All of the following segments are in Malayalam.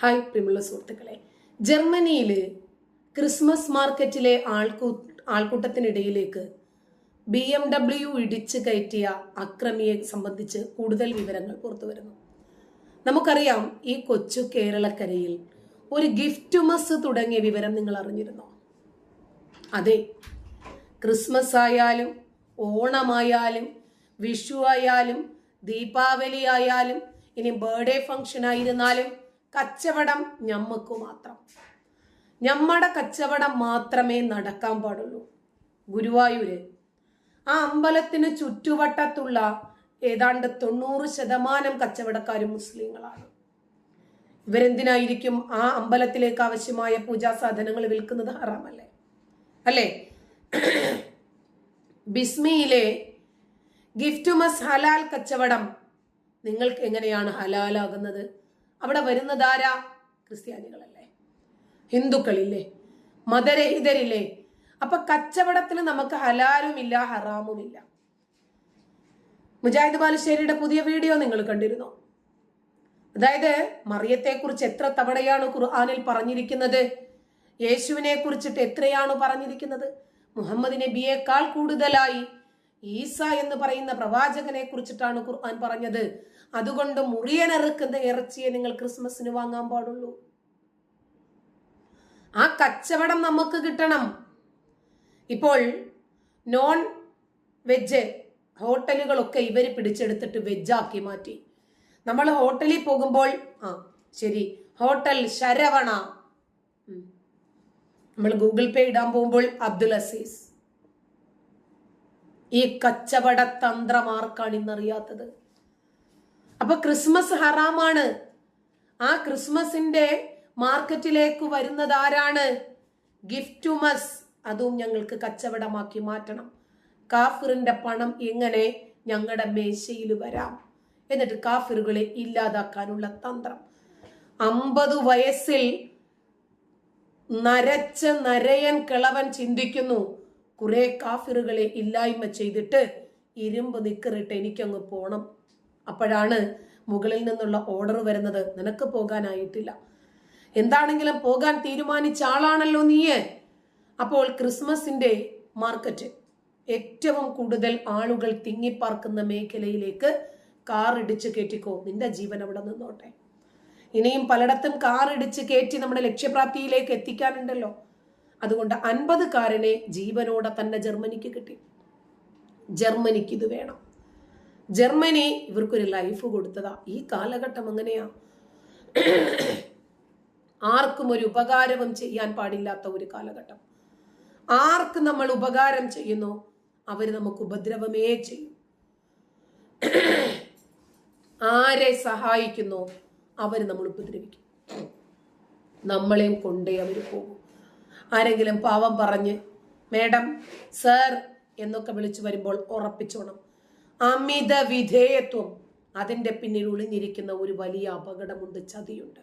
ഹായ് പ്രിയമുള്ള സുഹൃത്തുക്കളെ, ജർമ്മനിയിൽ ക്രിസ്മസ് മാർക്കറ്റിലെ ആൾക്കൂട്ടത്തിനിടയിലേക്ക് BMW ഇടിച്ചു കയറ്റിയ അക്രമിയെ സംബന്ധിച്ച് കൂടുതൽ വിവരങ്ങൾ പുറത്തു വരുന്നു. നമുക്കറിയാം, ഈ കൊച്ചു കേരളക്കരയിൽ ഒരു ഗിഫ്റ്റുമസ് തുടങ്ങിയ വിവരം നിങ്ങൾ അറിഞ്ഞിരുന്നോ? അതെ, ക്രിസ്മസ് ആയാലും ഓണമായാലും വിഷു ആയാലും ദീപാവലി ആയാലും ഇനി ബർത്ത്ഡേ ഫംഗ്ഷൻ ആയിരുന്നാലും കച്ചവടം ഞമ്മക്ക് മാത്രം. ഞമ്മടെ കച്ചവടം മാത്രമേ നടക്കാൻ പാടുള്ളൂ. ഗുരുവായൂര് ആ അമ്പലത്തിന് ചുറ്റുവട്ടത്തുള്ള ഏതാണ്ട് 90% കച്ചവടക്കാരും മുസ്ലിങ്ങളാണ്. ഇവരെന്തിനായിരിക്കും ആ അമ്പലത്തിലേക്ക് ആവശ്യമായ പൂജാ സാധനങ്ങൾ വിൽക്കുന്നത്? ഹറാമല്ലേ? അല്ലേ? ബിസ്മിയിലെ ഗിഫ്റ്റുമസ് ഹലാൽ കച്ചവടം നിങ്ങൾക്ക് എങ്ങനെയാണ് ഹലാലാകുന്നത്? അവിടെ വരുന്നതാരാ? ക്രിസ്ത്യാനികളല്ലേ, ഹിന്ദുക്കളില്ലേ, മതരഹിതരില്ലേ? അപ്പൊ കച്ചവടത്തിൽ നമുക്ക് ഹലാലുമില്ല ഹറാമുമില്ല. മുജാഹിദ് ബാലുശ്ശേരിയുടെ പുതിയ വീഡിയോ നിങ്ങൾ കണ്ടിരുന്നോ? അതായത് മറിയത്തെ കുറിച്ച് എത്ര തവണയാണ് ഖുർആനിൽ പറഞ്ഞിരിക്കുന്നത്? യേശുവിനെ കുറിച്ചിട്ട് എത്രയാണ് പറഞ്ഞിരിക്കുന്നത്? മുഹമ്മദ് നബിയേക്കാൾ കൂടുതലായി ഈസ എന്ന് പറയുന്ന പ്രവാചകനെ കുറിച്ചിട്ടാണ് ഖുർആൻ പറഞ്ഞത്. അതുകൊണ്ട് മുറിയനെറുക്കുന്ന ഇറച്ചിയെ നിങ്ങൾ ക്രിസ്മസിന് വാങ്ങാൻ പാടുള്ളൂ. ആ കച്ചവടം നമുക്ക് കിട്ടണം. ഇപ്പോൾ നോൺ വെജ് ഹോട്ടലുകളൊക്കെ ഇവര് പിടിച്ചെടുത്തിട്ട് വെജാക്കി മാറ്റി. നമ്മൾ ഹോട്ടലിൽ പോകുമ്പോൾ ശരി, ഹോട്ടൽ ശരവണ, നമ്മൾ ഗൂഗിൾ പേ ഇടാൻ പോകുമ്പോൾ അബ്ദുൽ അസീസ്. ഈ കച്ചവട തന്ത്രമാർക്കാണ് ഇന്നറിയാത്തത്. അപ്പൊ ക്രിസ്മസ് ഹറാമാണ്. ആ ക്രിസ്മസിന്റെ മാർക്കറ്റിലേക്ക് വരുന്നത് ആരാണ്? ഗിഫ്റ്റുമസ്. അതും ഞങ്ങൾക്ക് കച്ചവടമാക്കി മാറ്റണം. കാഫിറിന്റെ പണം എങ്ങനെ ഞങ്ങളുടെ മേശയിൽ വരാം, എന്നിട്ട് കാഫിറുകളെ ഇല്ലാതാക്കാനുള്ള തന്ത്രം. 50 വയസ്സിൽ നരച്ച നരയൻ കിളവൻ ചിന്തിക്കുന്നു, കുറെ കാഫിറുകളെ ഇല്ലായ്മ ചെയ്തിട്ട് ഇരുമ്പ് നിക്കറിട്ട് എനിക്കങ്ങ് പോണം. അപ്പോഴാണ് മുകളിൽ നിന്നുള്ള ഓർഡർ വരുന്നത്, നിനക്ക് പോകാനായിട്ടില്ല, എന്താണെങ്കിലും പോകാൻ തീരുമാനിച്ച ആളാണല്ലോ നീയെ. അപ്പോൾ ക്രിസ്മസിന്റെ മാർക്കറ്റ് ഏറ്റവും കൂടുതൽ ആളുകൾ തിങ്ങിപ്പാർക്കുന്ന മേഖലയിലേക്ക് കാർ ഇടിച്ച് കയറ്റിക്കോ, നിന്റെ ജീവൻ അവിടെ നിന്നോട്ടെ. ഇനിയും പലയിടത്തും കാർ ഇടിച്ച് കയറ്റി നമ്മുടെ ലക്ഷ്യപ്രാപ്തിയിലേക്ക് എത്തിക്കാനുണ്ടല്ലോ. അതുകൊണ്ട് 50 കാരനെ ജീവനോടെ തന്നെ ജർമ്മനിക്ക് കിട്ടി. ജർമ്മനിക്ക് ഇത് വേണം. ജർമ്മനി ഇവർക്കൊരു ലൈഫ് കൊടുത്തതാ. ഈ കാലഘട്ടം അങ്ങനെയാ. ആർക്കും ഒരു ഉപകാരവും ചെയ്യാൻ പാടില്ലാത്ത ഒരു കാലഘട്ടം. ആർക്ക് നമ്മൾ ഉപകാരം ചെയ്യുന്നു അവര് നമുക്ക് ഉപദ്രവമേ ചെയ്യും. ആരെ സഹായിക്കുന്നു അവര് നമ്മൾ ഉപദ്രവിക്കും. നമ്മളെയും കൊണ്ടേ അവര് പോകും. ആരെങ്കിലും പാവം പറഞ്ഞ് മേഡം, സർ എന്നൊക്കെ വിളിച്ചു വരുമ്പോൾ ഉറപ്പിച്ചോണം, അമിത വിധേയത്വം അതിന്റെ പിന്നിൽ ഒളിഞ്ഞിരിക്കുന്ന ഒരു വലിയ അപകടമുണ്ട്, ചതിയുണ്ട്.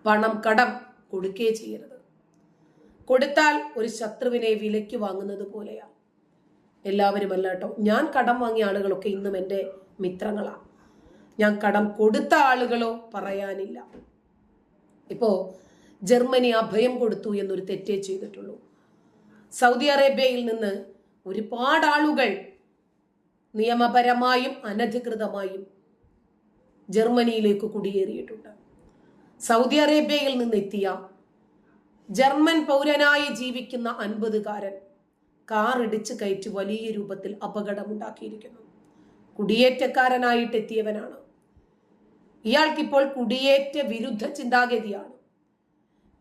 പണം കടം കൊടുക്കേ ചെയ്യരുത്. കൊടുത്താൽ ഒരു ശത്രുവിനെ വിലയ്ക്ക് വാങ്ങുന്നത് പോലെയാ. എല്ലാവരും അല്ല കേട്ടോ. ഞാൻ കടം വാങ്ങിയ ആളുകളൊക്കെ ഇന്നും എൻ്റെ മിത്രങ്ങളാ. ഞാൻ കടം കൊടുത്ത ആളുകളോ പറയാനില്ല. ഇപ്പോ ജർമ്മനി അഭയം കൊടുത്തു എന്നൊരു തെറ്റേ ചെയ്തിട്ടുള്ളൂ. സൗദി അറേബ്യയിൽ നിന്ന് ഒരുപാട് ആളുകൾ നിയമപരമായും അനധികൃതമായും ജർമ്മനിയിലേക്ക് കുടിയേറിയിട്ടുണ്ട്. സൗദി അറേബ്യയിൽ നിന്നെത്തിയ ജർമ്മൻ പൗരനായി ജീവിക്കുന്ന 50കാരൻ കാർ ഇടിച്ച് കയറ്റി വലിയ രൂപത്തിൽ അപകടമുണ്ടാക്കിയിരിക്കുന്നു. കുടിയേറ്റക്കാരനായിട്ട് എത്തിയവനാണ്. ഇയാൾക്കിപ്പോൾ കുടിയേറ്റ വിരുദ്ധ ചിന്താഗതിയാണ്.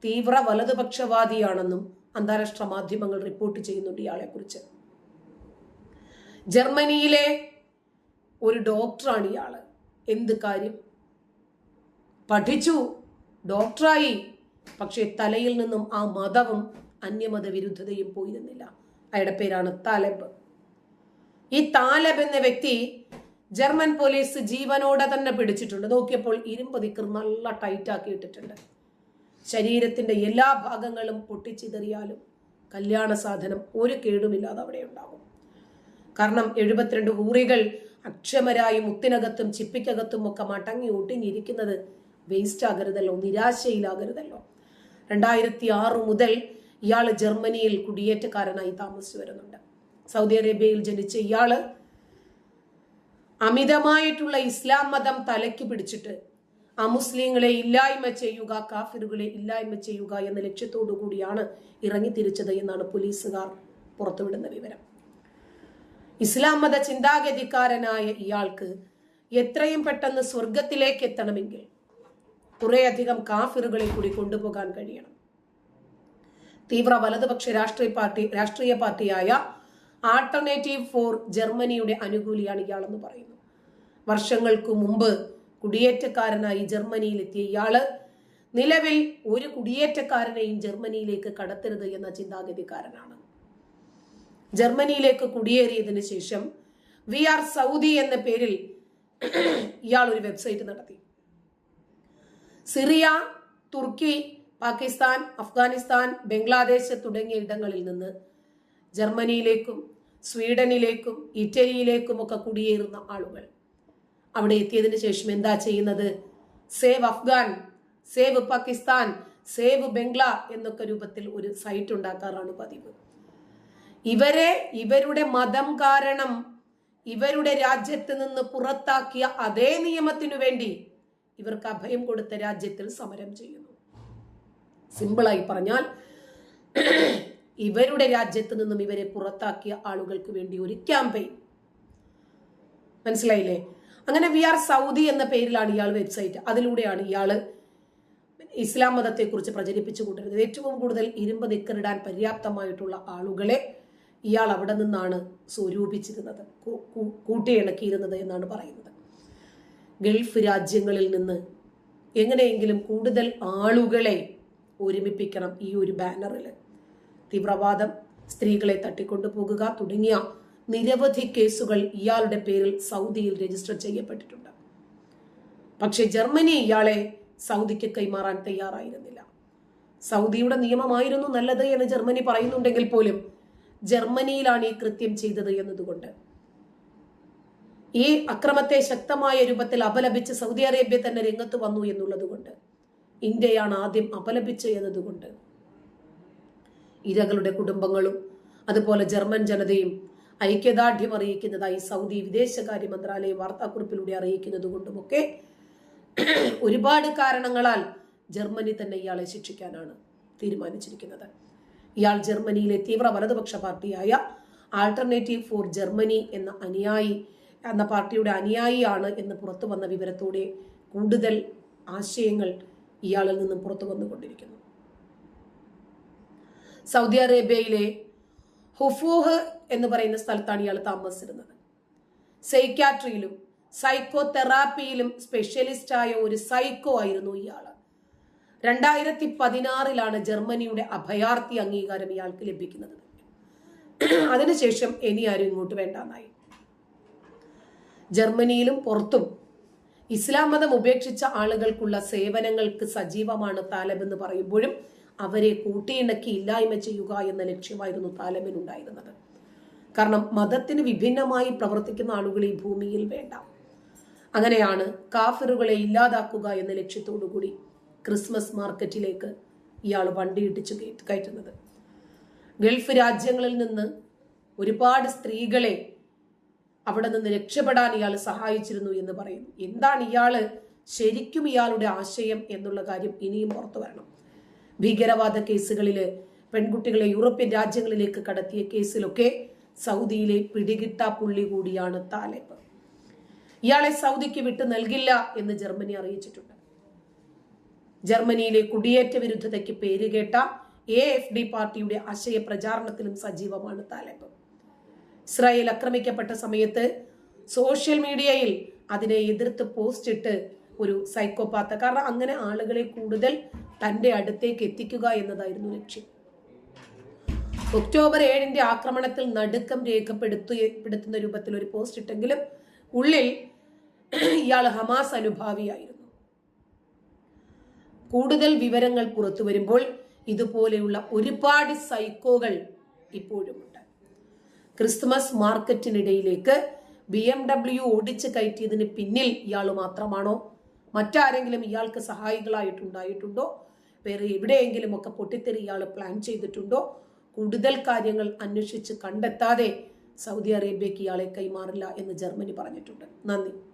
തീവ്ര വലതുപക്ഷവാദിയാണെന്നും അന്താരാഷ്ട്ര മാധ്യമങ്ങൾ റിപ്പോർട്ട് ചെയ്യുന്നുണ്ട് ഇയാളെ കുറിച്ച്. ജർമ്മനിയിലെ ഒരു ഡോക്ടറാണ് ഇയാള്. എന്ത് കാര്യം? പഠിച്ചു, ഡോക്ടറായി, പക്ഷെ തലയിൽ നിന്നും ആ മതവും അന്യമത വിരുദ്ധതയും പോയിരുന്നില്ല. അയാളുടെ പേരാണ് താലബ്. ഈ താലബ് എന്ന വ്യക്തി ജർമ്മൻ പോലീസ് ജീവനോടെ തന്നെ പിടിച്ചിട്ടുണ്ട്. നോക്കിയപ്പോൾ ഇരുമ്പ് നിക്കർ നല്ല ടൈറ്റാക്കി ഇട്ടിട്ടുണ്ട്. ശരീരത്തിന്റെ എല്ലാ ഭാഗങ്ങളും പൊട്ടിച്ചിതറിയാലും കല്യാണ സാധനം ഒരു കേടുമില്ലാതെ അവിടെ ഉണ്ടാകും. കാരണം 72 ഹൂറികൾ അക്ഷമരായി മുത്തിനകത്തും ചിപ്പിക്കകത്തും ഒക്കെ മടങ്ങി ഒട്ടിഞ്ഞിരിക്കുന്നത് വേസ്റ്റ് ആകരുതല്ലോ, നിരാശയിലാകരുതല്ലോ. 2006 മുതൽ ഇയാൾ ജർമ്മനിയിൽ കുടിയേറ്റക്കാരനായി താമസിച്ചു വരുന്നുണ്ട്. സൗദി അറേബ്യയിൽ ജനിച്ച ഇയാള് അമിതമായിട്ടുള്ള ഇസ്ലാം മതം തലയ്ക്ക് പിടിച്ചിട്ട് അമുസ്ലിങ്ങളെ ഇല്ലായ്മ ചെയ്യുക, കാഫിറുകളെ ഇല്ലായ്മ ചെയ്യുക എന്ന ലക്ഷ്യത്തോടു കൂടിയാണ് ഇറങ്ങിത്തിരിച്ചത് എന്നാണ് പോലീസുകാർ പുറത്തുവിടുന്ന വിവരം. ഇസ്ലാം മത ചിന്താഗതിക്കാരനായ ഇയാൾക്ക് എത്രയും പെട്ടെന്ന് സ്വർഗത്തിലേക്ക് എത്തണമെങ്കിൽ കുറേയധികം കാഫിറുകളെ കൂടി കൊണ്ടുപോകാൻ കഴിയണം. തീവ്ര വലതുപക്ഷ രാഷ്ട്രീയ പാർട്ടിയായ ആൾട്ടർനേറ്റീവ് ഫോർ ജർമ്മനിയുടെ അനുകൂലിയാണ് ഇയാളെന്ന് പറയുന്നു. വർഷങ്ങൾക്ക് മുമ്പ് കുടിയേറ്റക്കാരനായി ജർമ്മനിയിലെത്തിയ ഇയാള് നിലവിൽ ഒരു കുടിയേറ്റക്കാരനെയും ജർമ്മനിയിലേക്ക് കടത്തരുത് എന്ന ചിന്താഗതിക്കാരനാണ്. ജർമ്മനിയിലേക്ക് കുടിയേറിയതിനു ശേഷം വി ആർ സൗദി എന്ന പേരിൽ ഇയാൾ ഒരു വെബ്സൈറ്റ് നടത്തി. സിറിയ, തുർക്കി, പാകിസ്ഥാൻ, അഫ്ഗാനിസ്ഥാൻ, ബംഗ്ലാദേശ് തുടങ്ങിയ ഇടങ്ങളിൽ നിന്ന് ജർമ്മനിയിലേക്കും സ്വീഡനിലേക്കും ഇറ്റലിയിലേക്കും ഒക്കെ കുടിയേറുന്ന ആളുകൾ അവിടെ എത്തിയതിനു ശേഷം എന്താ ചെയ്യുന്നത്? Save Afghan, save Pakistan, save Bangla എന്നൊക്കെ രൂപത്തിൽ ഒരു സൈറ്റ് ഉണ്ടാക്കാറാണ് പതിവ്. ഇവരുടെ മതം കാരണം ഇവരുടെ രാജ്യത്ത് നിന്ന് പുറത്താക്കിയ അതേ നിയമത്തിനു വേണ്ടി ഇവർക്ക് അഭയം കൊടുത്ത രാജ്യത്തിൽ സമരം ചെയ്യുന്നു. സിമ്പിളായി പറഞ്ഞാൽ ഇവരുടെ രാജ്യത്ത് നിന്നും ഇവരെ പുറത്താക്കിയ ആളുകൾക്ക് വേണ്ടി ഒരു ക്യാമ്പയിൻ. മനസ്സിലായില്ലേ? അങ്ങനെ വി ആർ സൗദി എന്ന പേരിലാണ് ഇയാൾ വെബ്സൈറ്റ്. അതിലൂടെയാണ് ഇയാള് ഇസ്ലാം മതത്തെക്കുറിച്ച് പ്രചരിപ്പിച്ചു കൊണ്ടിരുന്നത്. ഏറ്റവും കൂടുതൽ ഇരുമ്പ് നിക്കറിടാൻ പര്യാപ്തമായിട്ടുള്ള ആളുകളെ ഇയാൾ അവിടെ നിന്നാണ് സ്വരൂപിച്ചിരുന്നത്, കൂട്ടിയിണക്കിയിരുന്നത് എന്നാണ് പറയുന്നത്. ഗൾഫ് രാജ്യങ്ങളിൽ നിന്ന് എങ്ങനെയെങ്കിലും കൂടുതൽ ആളുകളെ ഒരുമിപ്പിക്കണം ഈ ഒരു ബാനറിൽ. തീവ്രവാദം, സ്ത്രീകളെ തട്ടിക്കൊണ്ടുപോകുക തുടങ്ങിയ നിരവധി കേസുകൾ ഇയാളുടെ പേരിൽ സൗദിയിൽ രജിസ്റ്റർ ചെയ്യപ്പെട്ടിട്ടുണ്ട്. പക്ഷെ ജർമ്മനി ഇയാളെ സൗദിക്ക് കൈമാറാൻ തയ്യാറായിരുന്നില്ല. സൗദിയുടെ നിയമമായിരുന്നു നല്ലത് എന്ന് ജർമ്മനി പറയുന്നുണ്ടെങ്കിൽ പോലും ജർമ്മനിയിലാണ് ഈ കൃത്യം ചെയ്തത് എന്നതുകൊണ്ട് ഈ അക്രമത്തെ ശക്തമായ രൂപത്തിൽ അപലപിച്ച് സൗദി അറേബ്യ തന്നെ രംഗത്ത് വന്നു എന്നുള്ളത് കൊണ്ട്, ഇന്ത്യയാണ് ആദ്യം അപലപിച്ച് എന്നതുകൊണ്ട് ഇരകളുടെ കുടുംബങ്ങളും അതുപോലെ ജർമ്മൻ ജനതയും ഐക്യദാർഢ്യം അറിയിക്കുന്നതായി സൗദി വിദേശകാര്യ മന്ത്രാലയം വാർത്താക്കുറിപ്പിലൂടെ അറിയിക്കുന്നത് കൊണ്ടുമൊക്കെ ഒരുപാട് കാരണങ്ങളാൽ ജർമ്മനി തന്നെ ഇയാളെ ശിക്ഷിക്കാനാണ് തീരുമാനിച്ചിരിക്കുന്നത്. ഇയാൾ ജർമ്മനിയിലെ തീവ്ര വലതുപക്ഷ പാർട്ടിയായ ആൾട്ടർനേറ്റീവ് ഫോർ ജർമ്മനി എന്ന പാർട്ടിയുടെ അനുയായിയാണ് എന്ന് പുറത്തു വന്ന വിവരത്തോടെ കൂടുതൽ ആശയങ്ങൾ ഇയാളിൽ നിന്നും പുറത്തു വന്നുകൊണ്ടിരിക്കുന്നു. സൗദി അറേബ്യയിലെ ഹുഫൂഹ് എന്ന് പറയുന്ന സ്ഥലത്താണ് ഇയാൾ താമസിച്ചിരുന്നത്. സൈക്യാട്രിയിലും സൈക്കോ തെറാപ്പിയിലും സ്പെഷ്യലിസ്റ്റായ ഒരു സൈക്കോ ആയിരുന്നു ഇയാൾ. 2016 ജർമ്മനിയുടെ അഭയാർത്ഥി അംഗീകാരം ഇയാൾക്ക് ലഭിക്കുന്നത്. അതിനുശേഷം ഇനി ആരും ഇങ്ങോട്ട് വേണ്ടാന്നായി. ജർമ്മനിയിലും പുറത്തും ഇസ്ലാം മതം ഉപേക്ഷിച്ച ആളുകൾക്കുള്ള സേവനങ്ങൾക്ക് സജീവമാണ് താലിബ് എന്ന് പറയുമ്പോഴും അവരെ കൂട്ടിയിണക്കി ഇല്ലായ്മ ചെയ്യുക എന്ന ലക്ഷ്യമായിരുന്നു താലിബിനുണ്ടായിരുന്നത്. കാരണം മതത്തിന് വിഭിന്നമായി പ്രവർത്തിക്കുന്ന ആളുകൾ ഈ ഭൂമിയിൽ വേണ്ട. അങ്ങനെയാണ് കാഫിറുകളെ ഇല്ലാതാക്കുക എന്ന ലക്ഷ്യത്തോടു കൂടി ക്രിസ്മസ് മാർക്കറ്റിലേക്ക് ഇയാൾ വണ്ടി ഇടിച്ചു കയറ്റുന്നത്. ഗൾഫ് രാജ്യങ്ങളിൽ നിന്ന് ഒരുപാട് സ്ത്രീകളെ അവിടെ നിന്ന് രക്ഷപ്പെടാൻ ഇയാൾ സഹായിച്ചിരുന്നു എന്ന് പറയുന്നു. എന്താണ് ശരിക്കും ഇയാളുടെ ആശയം എന്നുള്ള കാര്യം ഇനിയും പുറത്തു വരണം. ഭീകരവാദ കേസുകളിൽ പെൺകുട്ടികളെ യൂറോപ്യൻ രാജ്യങ്ങളിലേക്ക് കടത്തിയ കേസിലൊക്കെ സൗദിയിലെ പിടികിട്ടാ പുള്ളി കൂടിയാണ് താലിബ്. ഇയാളെ സൗദിക്ക് വിട്ടു നൽകില്ല എന്ന് ജർമ്മനി അറിയിച്ചിട്ടുണ്ട്. ജർമ്മനിയിലെ കുടിയേറ്റ വിരുദ്ധതയ്ക്ക് പേരുകേട്ട AFD പാർട്ടിയുടെ ആശയ പ്രചാരണത്തിലും സജീവമാണ് താലിബ്. ഇസ്രായേൽ ആക്രമിക്കപ്പെട്ട സമയത്ത് സോഷ്യൽ മീഡിയയിൽ അതിനെ എതിർത്ത് പോസ്റ്റ് ഇട്ട് ഒരു സൈക്കോപാത്ത്, കാരണം അങ്ങനെ ആളുകളെ കൂടുതൽ തന്റെ അടുത്തേക്ക് എത്തിക്കുക എന്നതായിരുന്നു ലക്ഷ്യം. ഒക്ടോബർ 7 ആക്രമണത്തിൽ നടുക്കം രേഖപ്പെടുത്തുന്ന രൂപത്തിൽ ഒരു പോസ്റ്റ് ഇട്ടെങ്കിലും ഉള്ളിൽ ഇയാൾ ഹമാസ് അനുഭാവിയായിരുന്നു. കൂടുതൽ വിവരങ്ങൾ പുറത്തു വരുമ്പോൾ ഇതുപോലെയുള്ള ഒരുപാട് സൈക്കോകൾ ഇപ്പോഴുമുണ്ട്. ക്രിസ്മസ് മാർക്കറ്റിനിടയിലേക്ക് BMW ഓടിച്ചു കയറ്റിയതിന് പിന്നിൽ ഇയാൾ മാത്രമാണോ? മറ്റാരെങ്കിലും ഇയാൾക്ക് സഹായികളായിട്ടുണ്ടായിട്ടുണ്ടോ? വേറെ എവിടെയെങ്കിലും ഒക്കെ പൊട്ടിത്തെറി ഇയാൾ പ്ലാൻ ചെയ്തിട്ടുണ്ടോ? കൂടുതൽ കാര്യങ്ങൾ അന്വേഷിച്ച് കണ്ടെത്താതെ സൗദി അറേബ്യക്ക് ഇയാളെ കൈമാറില്ല എന്ന് ജർമ്മനി പറഞ്ഞിട്ടുണ്ട്. നന്ദി.